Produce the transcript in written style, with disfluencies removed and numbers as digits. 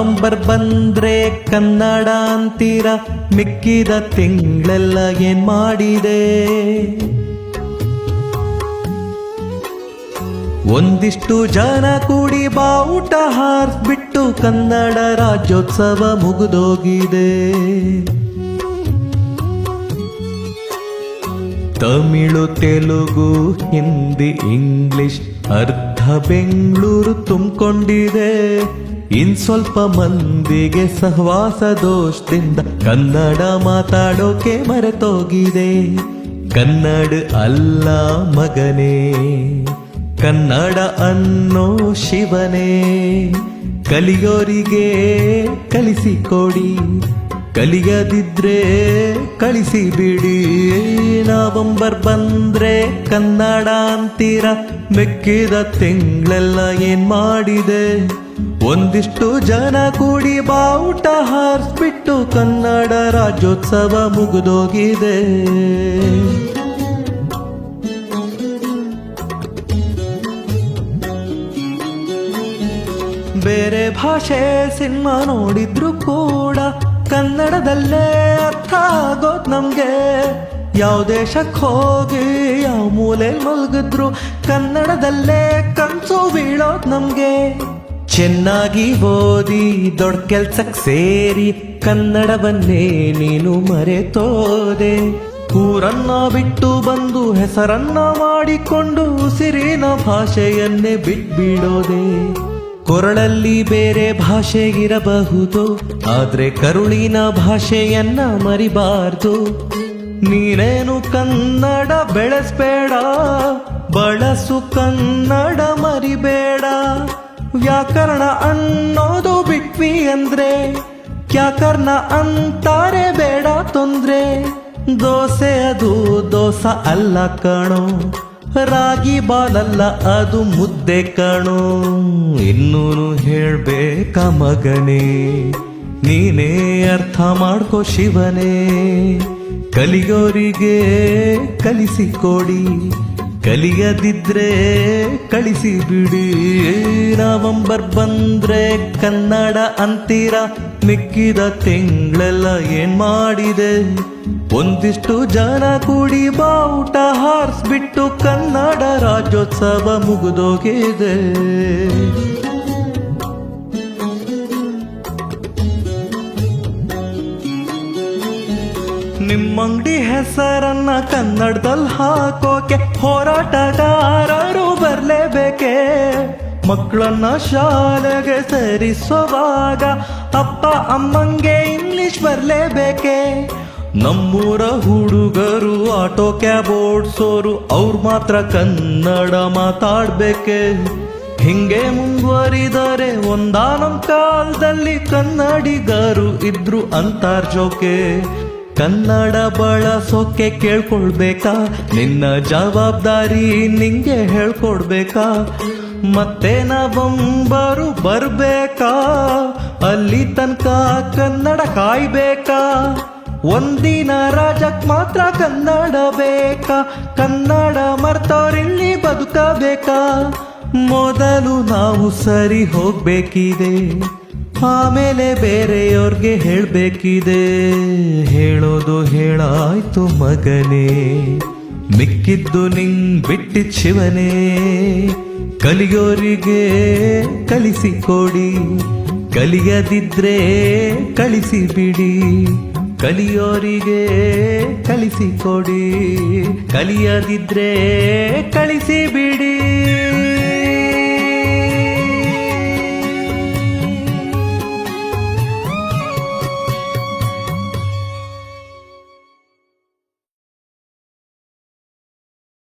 November ಬಂದ್ರೆ ಕನ್ನಡ ಅಂತೀರ, ಮಿಕ್ಕಿದ ತಿಂಗಳೆಲ್ಲ ಏನ್ ಮಾಡಿದೆ? ಒಂದಿಷ್ಟು ಜನ ಕೂಡಿ ಬಾವುಟ ಹಾರಿಸ್ಬಿಟ್ಟು ಕನ್ನಡ ರಾಜ್ಯೋತ್ಸವ ಮುಗಿದೋಗಿದೆ. ತಮಿಳು, ತೆಲುಗು, ಹಿಂದಿ, ಇಂಗ್ಲಿಷ್ ಅರ್ಧ ಬೆಂಗಳೂರು ತುಂಬಿಕೊಂಡಿದೆ. ಇನ್ ಸ್ವಲ್ಪ ಮಂದಿಗೆ ಸಹವಾಸ ದೋಷದಿಂದ ಕನ್ನಡ ಮಾತಾಡೋಕೆ ಮರೆತೋಗಿದೆ. ಕನ್ನಡ ಅಲ್ಲ ಮಗನೇ, ಕನ್ನಡ ಅನ್ನೋ ಶಿವನೇ, ಕಲಿಯೋರಿಗೆ ಕಲಿಸಿಕೊಡಿ, ಕಲಿಯದಿದ್ರೆ ಕಳಿಸಿ ಬಿಡಿ. ನವೆಂಬರ್ ಬಂದ್ರೆ ಕನ್ನಡ ಅಂತೀರ, ಮಿಕ್ಕಿದ ತಿಂಗಳೆಲ್ಲ ಏನ್ ಮಾಡಿದೆ? ಒಂದಿಷ್ಟು ಜನ ಕೂಡಿ ಬಾವುಟ ಹಾರಿಸ್ಬಿಟ್ಟು ಕನ್ನಡ ರಾಜ್ಯೋತ್ಸವ ಮುಗಿದೋಗಿದೆ. ಬೇರೆ ಭಾಷೆ ಸಿನಿಮಾ ನೋಡಿದ್ರು ಕೂಡ ಕನ್ನಡದಲ್ಲೇ ಅರ್ಥ ಆಗೋದ್ ನಮ್ಗೆ. ಯಾವ ದೇಶಕ್ಕೆ ಹೋಗಿ ಯಾವ ಮೂಲೆ ಮಲಗಿದ್ರು ಕನ್ನಡದಲ್ಲೇ ಕನ್ಸು ಬೀಳೋದ್ ನಮ್ಗೆ. ಚೆನ್ನಾಗಿ ಓದಿ ದೊಡ್ಡ ಕೆಲ್ಸಕ್ಕೆ ಸೇರಿ ಕನ್ನಡವನ್ನೇ ನೀನು ಮರೆತೋದೆ. ಊರನ್ನ ಬಿಟ್ಟು ಬಂದು ಹೆಸರನ್ನ ಮಾಡಿಕೊಂಡು ಉಸಿರಿನ ಭಾಷೆಯನ್ನೇ ಬಿಟ್ಬಿಡೋದೆ. ಕೊರಳಲ್ಲಿ ಬೇರೆ ಭಾಷೆ ಇರಬಹುದು, ಆದ್ರೆ ಕರುಳಿನ ಭಾಷೆಯನ್ನ ಮರಿಬಾರ್ದು. ನೀನೇನು ಕನ್ನಡ ಬೆಳೆಸ್ಬೇಡ, ಬಳಸು ಕನ್ನಡ ಮರಿಬೇಡ. ವ್ಯಾಕರಣ ಅನ್ನೋದು ಬಿಟ್ವಿ ಅಂದ್ರೆ ವ್ಯಾಕರಣ ಅಂತಾರೆ, ಬೇಡ ತೊಂದ್ರೆ. ದೋಸೆ ಅದು ದೋಸ ಅಲ್ಲ ಕಣೋ, ರಾಗಿ ಬಾಲಲ್ಲ ಅದು ಮುದ್ದೆ ಕಣೋ. ಇನ್ನೂನು ಹೇಳ್ಬೇಕ ಮಗನೇ, ನೀನೇ ಅರ್ಥ ಮಾಡ್ಕೋ ಶಿವನೇ. ಕಲಿಯೋರಿಗೆ ಕಲಿಸಿಕೊಡಿ, ಕಲಿಯದಿದ್ರೆ ಕಳಿಸಿ ಬಿಡಿ. ನವೆಂಬರ್ ಬಂದ್ರೆ ಕನ್ನಡ ಅಂತೀರ, ಮಿಕ್ಕಿದ ತಿಂಗಳೆಲ್ಲ ಏನ್ ಮಾಡಿದೆ? ಒಂದಿಷ್ಟು ಜನ ಕೂಡಿ ಬಾವುಟ ಹಾರಿಸ್ಬಿಟ್ಟು ಕನ್ನಡ ರಾಜ್ಯೋತ್ಸವ ಮುಗಿದೋಗಿದೆ. ನಿಮ್ಮಂಗಡಿ ಹೆಸರನ್ನ ಕನ್ನಡದಲ್ಲಿ ಹಾಕೋಕೆ ಹೋರಾಟಗಾರರು ಬರ್ಲೇಬೇಕೆ? ಮಕ್ಕಳನ್ನ ಶಾಲೆಗೆ ಸೇರಿಸುವಾಗ ಅಪ್ಪ ಅಮ್ಮಂಗೆ ಇಂಗ್ಲಿಷ್ ಬರ್ಲೇಬೇಕೆ? ನಮ್ಮೂರ ಹುಡುಗರು ಆಟೋ ಕ್ಯಾಬ್ ಓಡ್ಸೋರು, ಅವ್ರು ಮಾತ್ರ ಕನ್ನಡ ಮಾತಾಡ್ಬೇಕೆ? ಹಿಂಗೆ ಮುಂದುವರಿದರೆ ಒಂದಾನೊಂದ್ ಕಾಲದಲ್ಲಿ ಕನ್ನಡಿಗರು ಇದ್ರು ಅಂತಾರ್ ಜೋಕೆ. ಕನ್ನಡ ಬಳಸೋಕೆ ಕೇಳ್ಕೊಳ್ಬೇಕಾ? ನಿನ್ನ ಜವಾಬ್ದಾರಿ ನಿಂಗೆ ಹೇಳ್ಕೊಡ್ಬೇಕಾ? ಮತ್ತೆ ನವೆಂಬರು ಬರ್ಬೇಕಾ? ಅಲ್ಲಿ ತನಕ ಕನ್ನಡ ಕಾಯ್ಬೇಕಾ? ಒಂದಿನ ರಾಜಕ್ ಮಾತ್ರ ಕನ್ನಡ ಬೇಕಾ? ಕನ್ನಡ ಮರ್ತವ್ರಿಲ್ಲಿ ಬದುಕಬೇಕಾ? ಮೊದಲು ನಾವು ಸರಿ ಹೋಗ್ಬೇಕಿದೆ, ಆಮೇಲೆ ಬೇರೆಯವ್ರಿಗೆ ಹೇಳ್ಬೇಕಿದೆ. ಹೇಳೋದು ಹೇಳಾಯ್ತು ಮಗನೇ, ಮಿಕ್ಕಿದ್ದು ನಿಂಗ್ ಬಿಟ್ಟಿದ್ ಶಿವನೇ. ಕಲಿಯೋರಿಗೆ ಕಲಿಸಿಕೊಡಿ, ಕಲಿಯದಿದ್ರೆ ಕಳಿಸಿ ಬಿಡಿ. ಕಲಿಯೋರಿಗೆ ಕಲಿಸಿಕೊಡಿ, ಕಲಿಯದಿದ್ರೆ ಕಳಿಸಿ ಬಿಡಿ.